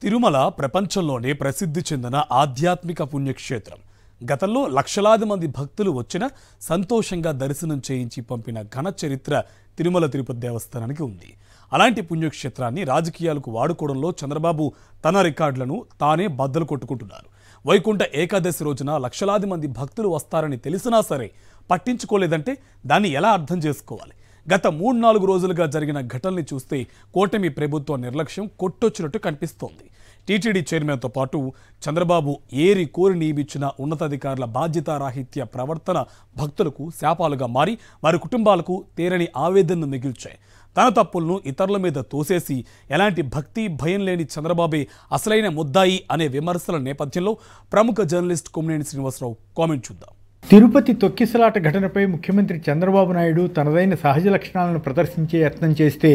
తిరుమల ప్రపంచంలోనే ప్రసిద్ధి చెందిన ఆధ్యాత్మిక పుణ్యక్షేత్రం. గతంలో లక్షలాది మంది భక్తులు వచ్చిన సంతోషంగా దర్శనం చేయించి పంపిన ఘన చరిత్ర తిరుమల తిరుపతి దేవస్థానానికి ఉంది. అలాంటి పుణ్యక్షేత్రాన్ని రాజకీయాలకు వాడుకోవడంలో చంద్రబాబు తన రికార్డులను తానే బద్దలు కొట్టుకుంటున్నారు. వైకుంఠ ఏకాదశి రోజున లక్షలాది మంది భక్తులు వస్తారని తెలిసినా సరే పట్టించుకోలేదంటే దాన్ని ఎలా అర్థం చేసుకోవాలి? గత 3-4 రోజులుగా జరిగిన ఘటనల్ని చూస్తే కూటమి ప్రభుత్వ నిర్లక్ష్యం కొట్టొచ్చినట్టు కనిపిస్తోంది. టీటీడీ చైర్మన్తో పాటు చంద్రబాబు ఏరి కోరి నియమించిన ఉన్నతాధికారుల బాధ్యతారాహిత్య ప్రవర్తన భక్తులకు శాపాలుగా మారి వారి కుటుంబాలకు తీరని ఆవేదనను మిగిల్చాయి. తన తప్పులను ఇతరుల మీద తోసేసి ఎలాంటి భక్తి భయం లేని చంద్రబాబే అసలైన ముద్దాయి అనే విమర్శల నేపథ్యంలో ప్రముఖ జర్నలిస్ట్ కొమ్మినేని శ్రీనివాసరావు కామెంట్ చూద్దాం. తిరుపతి తొక్కిసలాట ఘటనపై ముఖ్యమంత్రి చంద్రబాబు నాయుడు తనదైన సహజ లక్షణాలను ప్రదర్శించే యత్నం చేస్తే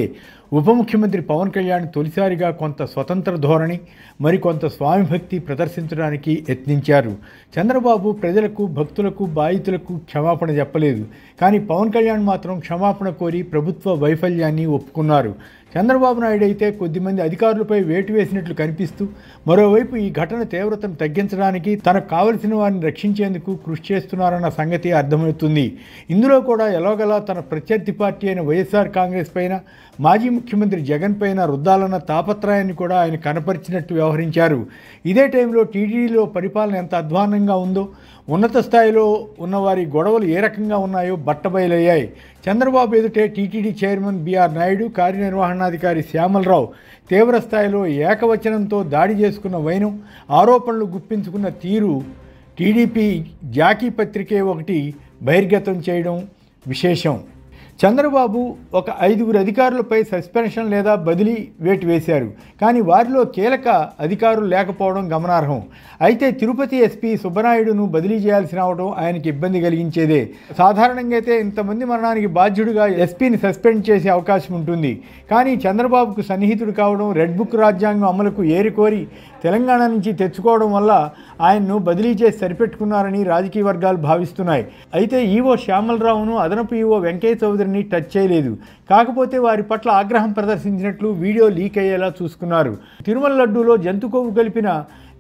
ఉప ముఖ్యమంత్రి పవన్ కళ్యాణ్ తొలిసారిగా కొంత స్వతంత్ర ధోరణి మరికొంత స్వామిభక్తి ప్రదర్శించడానికి యత్నించారు. చంద్రబాబు ప్రజలకు భక్తులకు బాధితులకు క్షమాపణ చెప్పలేదు. కానీ పవన్ కళ్యాణ్ మాత్రం క్షమాపణ కోరి ప్రభుత్వ వైఫల్యాన్ని ఒప్పుకున్నారు. చంద్రబాబు నాయుడు అయితే కొద్దిమంది అధికారులపై వేటు వేసినట్లు కనిపిస్తూ మరోవైపు ఈ ఘటన తీవ్రతను తగ్గించడానికి తనకు కావలసిన వారిని రక్షించేందుకు కృషి చేస్తున్నారన్న సంగతి అర్థమవుతుంది. ఇందులో కూడా ఎలాగలా తన ప్రత్యర్థి పార్టీ అయిన వైఎస్ఆర్ కాంగ్రెస్ పైన మాజీ ముఖ్యమంత్రి జగన్ పైన రుద్దాలన్న తాపత్రయాన్ని కూడా ఆయన కనపరిచినట్టు వ్యవహరించారు. ఇదే టైంలో టీటీడీలో పరిపాలన ఎంత అధ్వాన్నంగా ఉందో, ఉన్నత స్థాయిలో ఉన్నవారి గొడవలు ఏ రకంగా ఉన్నాయో బట్టబయలయ్యాయి. చంద్రబాబు ఎదుటే టీటీడీ చైర్మన్ బిఆర్ నాయుడు, కార్యనిర్వహణాధికారి శ్యామలరావు తీవ్ర స్థాయిలో ఏకవచనంతో దాడి చేసుకున్న వైనం, ఆరోపణలు గుప్పించుకున్న తీరు టీడీపీ జాకీ పత్రికే ఒకటి బహిర్గతం చేయడం విశేషం. చంద్రబాబు ఒక 5 అధికారులపై సస్పెన్షన్ లేదా బదిలీ వేటు వేశారు. కానీ వారిలో కీలక అధికారులు లేకపోవడం గమనార్హం. అయితే తిరుపతి ఎస్పీ సుబ్బనాయుడును బదిలీ చేయాల్సి రావడం ఆయనకి ఇబ్బంది కలిగించేదే. సాధారణంగా అయితే ఇంతమంది మరణానికి బాధ్యుడిగా ఎస్పీని సస్పెండ్ చేసే అవకాశం ఉంటుంది. కానీ చంద్రబాబుకు సన్నిహితుడు కావడం, రెడ్ బుక్ రాజ్యాంగం అమలుకు ఏరికోరి తెలంగాణ నుంచి తెచ్చుకోవడం వల్ల ఆయన్ను బదిలీ చేసి సరిపెట్టుకున్నారని రాజకీయ వర్గాలు భావిస్తున్నాయి. అయితే ఈవో శ్యామలరావును అదనపు ఈవో వెంకయ్య చౌదరిని టచ్ చేయలేదు. కాకపోతే వారి పట్ల ఆగ్రహం ప్రదర్శించినట్లు వీడియో లీక్ అయ్యేలా చూసుకున్నారు. తిరుమల లడ్డూలో జంతు కొవ్వు కలిపిన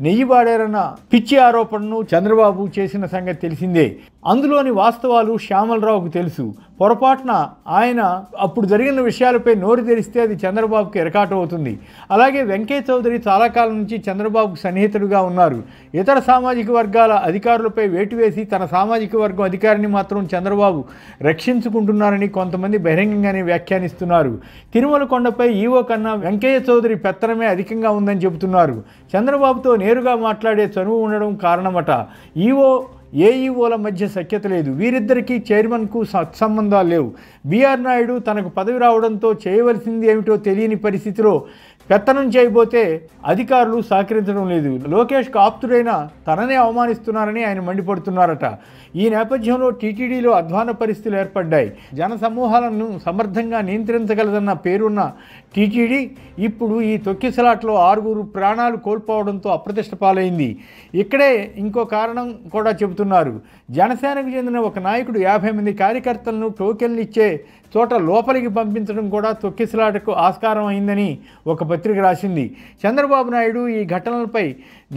నెయ్యి వాడారన్న పిచ్చి ఆరోపణను చంద్రబాబు చేసిన సంగతి తెలిసిందే. అందులోని వాస్తవాలు శ్యామలరావుకు తెలుసు. పొరపాటున ఆయన అప్పుడు జరిగిన విషయాలపై నోరు తెరిస్తే అది చంద్రబాబుకి ఎరకాటం అవుతుంది. అలాగే వెంకయ్య చౌదరి చాలా కాలం నుంచి చంద్రబాబుకు సన్నిహితుడుగా ఉన్నారు. ఇతర సామాజిక వర్గాల అధికారులపై వేటు వేసి తన సామాజిక వర్గం అధికారిని మాత్రం చంద్రబాబు రక్షించుకుంటున్నారని కొంతమంది బహిరంగంగానే వ్యాఖ్యానిస్తున్నారు. తిరుమల కొండపై ఈవో కన్నా వెంకయ్య చౌదరి పెత్తనమే అధికంగా ఉందని చెబుతున్నారు. చంద్రబాబుతో నేరుగా మాట్లాడే చనువు ఉండడం కారణమట. ఏఈఓల మధ్య సఖ్యత లేదు. వీరిద్దరికీ చైర్మన్కు సత్సంబంధాలు లేవు. బిఆర్ నాయుడు తనకు పదవి రావడంతో చేయవలసింది ఏమిటో తెలియని పరిస్థితిలో పెత్తనం చేయబోతే అధికారులు సహకరించడం లేదు. లోకేష్కు ఆప్తుడైన తననే అవమానిస్తున్నారని ఆయన మండిపడుతున్నారట. ఈ నేపథ్యంలో టీటీడీలో అధ్వాన పరిస్థితులు ఏర్పడ్డాయి. జన సమూహాలను సమర్థంగా నియంత్రించగలదన్న పేరున్న టీటీడీ ఇప్పుడు ఈ తొక్కిసలాట్లో 6 ప్రాణాలు కోల్పోవడంతో అప్రతిష్ట పాలైంది. ఇక్కడే ఇంకో కారణం కూడా చెబుతున్నారు. జనసేనకు చెందిన ఒక నాయకుడు 50 మంది కార్యకర్తలను టోకెన్లు ఇచ్చే చోట లోపలికి పంపించడం కూడా తొక్కిసలాటకు ఆస్కారం అయిందని ఒక పత్రిక రాసింది. చంద్రబాబు నాయుడు ఈ ఘటనలపై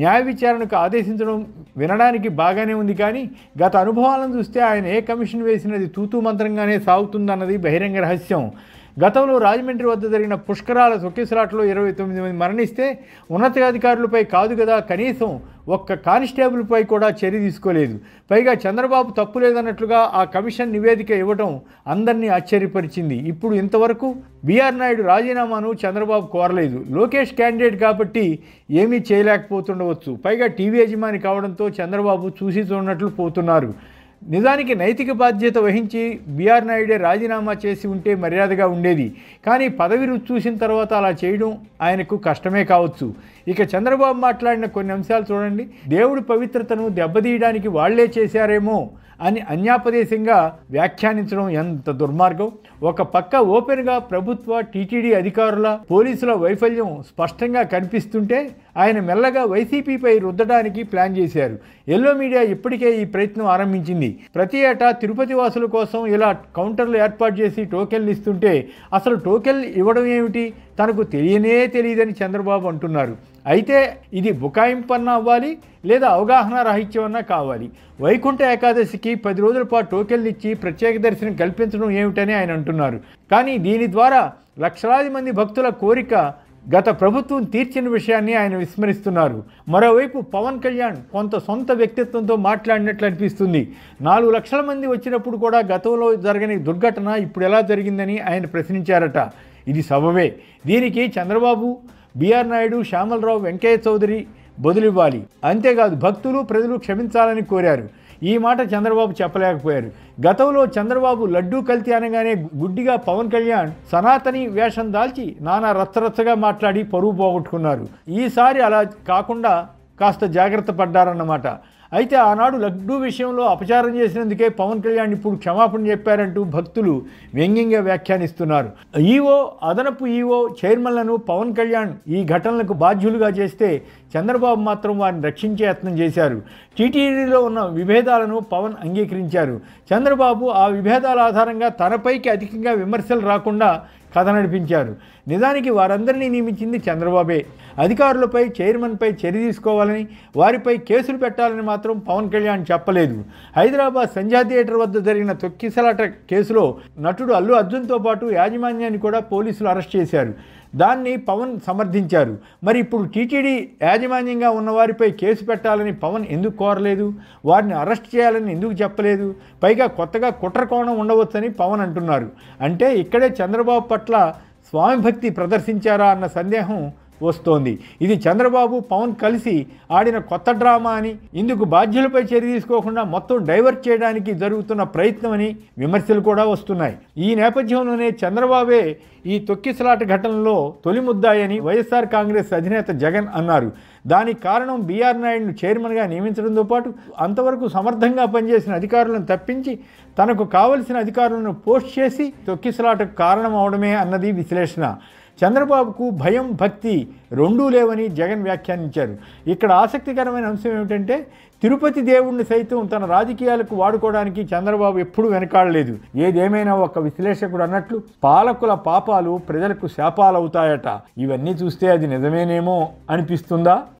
న్యాయ విచారణకు ఆదేశించడం వినడానికి బాగానే ఉంది. కానీ గత అనుభవాలను చూస్తే ఆయన ఏ కమిషన్ వేసినది తూతూ మంత్రంగానే సాగుతుందన్నది బహిరంగ రహస్యం. గతంలో రాజమండ్రి వద్ద జరిగిన పుష్కరాల తొక్కిసలాటలో 29 మంది మరణిస్తే ఉన్నతాధికారులపై కాదు కదా, కనీసం ఒక్క కానిస్టేబుల్పై కూడా చర్య తీసుకోలేదు. పైగా చంద్రబాబు తప్పు లేదన్నట్లుగా ఆ కమిషన్ నివేదిక ఇవ్వడం అందరినీ ఆశ్చర్యపరిచింది. ఇప్పుడు ఇంతవరకు బిఆర్ నాయుడు రాజీనామాను చంద్రబాబు కోరలేదు. లోకేష్ క్యాండిడేట్ కాబట్టి ఏమీ చేయలేకపోతుండవచ్చు. పైగా టీవీ యజమాని కావడంతో చంద్రబాబు చూసి చూడనట్లు పోతున్నారు. నిజానికి నైతిక బాధ్యత వహించి బిఆర్ నాయుడే రాజీనామా చేసి ఉంటే మర్యాదగా ఉండేది. కానీ పదవి రుచి చూసిన తర్వాత అలా చేయడం ఆయనకు కష్టమే కావచ్చు. ఇక చంద్రబాబు మాట్లాడిన కొన్ని అంశాలు చూడండి. దేవుడి పవిత్రతను దెబ్బతీయడానికి వాళ్లే చేశారేమో అని అన్యాపదేశంగా వ్యాఖ్యానించడం ఎంత దుర్మార్గం. ఒక పక్క ఓపెన్గా ప్రభుత్వ టీటీడీ అధికారుల పోలీసుల వైఫల్యం స్పష్టంగా కనిపిస్తుంటే ఆయన మెల్లగా వైసీపీపై రుద్దడానికి ప్లాన్ చేశారు. ఎల్లో మీడియా ఇప్పటికే ఈ ప్రయత్నం ఆరంభించింది. ప్రతి ఏటా తిరుపతి వాసుల కోసం ఇలా కౌంటర్లు ఏర్పాటు చేసి టోకెన్లు ఇస్తుంటే అసలు టోకెన్లు ఇవ్వడం ఏమిటి తనకు తెలియదని చంద్రబాబు అంటున్నారు. అయితే ఇది బుకాయింపన్నా అవ్వాలి లేదా అవగాహన రాహిత్యం అన్నా కావాలి. వైకుంఠ ఏకాదశికి 10 రోజుల పాటు టోకెన్లు ఇచ్చి ప్రత్యేక దర్శనం కల్పించడం ఏమిటని ఆయన అంటున్నారు. కానీ దీని ద్వారా లక్షలాది మంది భక్తుల కోరిక గత ప్రభుత్వం తీర్చిన విషయాన్ని ఆయన విస్మరిస్తున్నారు. మరోవైపు పవన్ కళ్యాణ్ కొంత సొంత వ్యక్తిత్వంతో మాట్లాడినట్లు అనిపిస్తుంది. 4 లక్షల మంది వచ్చినప్పుడు కూడా గతంలో జరగని దుర్ఘటన ఇప్పుడు ఎలా జరిగిందని ఆయన ప్రశ్నించారట. ఇది సబబే. దీనికి చంద్రబాబు, బిఆర్ నాయుడు, శ్యామలరావు, వెంకయ్య చౌదరి బదులివ్వాలి. అంతేకాదు భక్తులు, ప్రజలు క్షమించాలని కోరారు. ఈ మాట చంద్రబాబు చెప్పలేకపోయారు. గతంలో చంద్రబాబు లడ్డూ కల్తీ అనగానే గుడ్డిగా పవన్ కళ్యాణ్ సనాతని వేషం దాల్చి నానా రచ్చరచ్చగా మాట్లాడి పరువు పోగొట్టుకున్నారు. ఈసారి అలా కాకుండా కాస్త జాగ్రత్త పడ్డారన్నమాట. అయితే ఆనాడు లడ్డూ విషయంలో అపచారం చేసినందుకే పవన్ కళ్యాణ్ ఇప్పుడు క్షమాపణ చెప్పారంటూ భక్తులు వ్యంగ్యంగా వ్యాఖ్యానిస్తున్నారు. అదనపు ఈవో చైర్మన్లను పవన్ కళ్యాణ్ ఈ ఘటనలకు బాధ్యులుగా చేస్తే చంద్రబాబు మాత్రం వారిని రక్షించే యత్నం చేశారు. టీటీడీలో ఉన్న విభేదాలను పవన్ అంగీకరించారు. చంద్రబాబు ఆ విభేదాల ఆధారంగా తనపైకి అధికంగా విమర్శలు రాకుండా కథ నడిపించారు. నిజానికి వారందరినీ నియమించింది చంద్రబాబే. అధికారులపై, చైర్మన్పై చర్య తీసుకోవాలని, వారిపై కేసులు పెట్టాలని మాత్రం పవన్ కళ్యాణ్ చెప్పలేదు. హైదరాబాద్ సంధ్యా థియేటర్ వద్ద జరిగిన తొక్కిసలాట కేసులో నటుడు అల్లు అర్జున్తో పాటు యాజమాన్యాన్ని కూడా పోలీసులు అరెస్ట్ చేశారు. దాన్ని పవన్ సమర్థించారు. మరి ఇప్పుడు టీటీడీ యాజమాన్యంగా ఉన్నవారిపై కేసు పెట్టాలని పవన్ ఎందుకు కోరలేదు? వారిని అరెస్ట్ చేయాలని ఎందుకు చెప్పలేదు? పైగా కొత్తగా కుట్ర కోణం ఉండవచ్చని పవన్ అంటున్నారు. అంటే ఇక్కడే చంద్రబాబు పట్ల స్వామి భక్తి ప్రదర్శించారా అన్న సందేహం వస్తోంది. ఇది చంద్రబాబు, పవన్ కలిసి ఆడిన కొత్త డ్రామా అని, ఇందుకు బాధ్యులపై చర్య తీసుకోకుండా మొత్తం డైవర్ట్ చేయడానికి జరుగుతున్న ప్రయత్నం అని విమర్శలు కూడా వస్తున్నాయి. ఈ నేపథ్యంలోనే చంద్రబాబే ఈ తొక్కిసలాట ఘటనలో తొలి ముద్దాయని వైఎస్ఆర్ కాంగ్రెస్ అధినేత జగన్ అన్నారు. దానికి కారణం బిఆర్ నాయుడును చైర్మన్గా నియమించడంతో పాటు అంతవరకు సమర్థంగా పనిచేసిన అధికారులను తప్పించి తనకు కావలసిన అధికారులను పోస్ట్ చేసి తొక్కిసలాటకు కారణం అవడమే అన్నది విశ్లేషణ. చంద్రబాబుకు భయం, భక్తి రెండూ లేవని జగన్ వ్యాఖ్యానించారు. ఇక్కడ ఆసక్తికరమైన అంశం ఏమిటంటే తిరుపతి దేవుణ్ణి సైతం తన రాజకీయాలకు వాడుకోవడానికి చంద్రబాబు ఎప్పుడూ వెనకాడలేదు. ఏదేమైనా ఒక విశ్లేషకుడు అన్నట్లు పాలకుల పాపాలు ప్రజలకు శాపాలవుతాయట. ఇవన్నీ చూస్తే అది నిజమేనేమో అనిపిస్తుందా?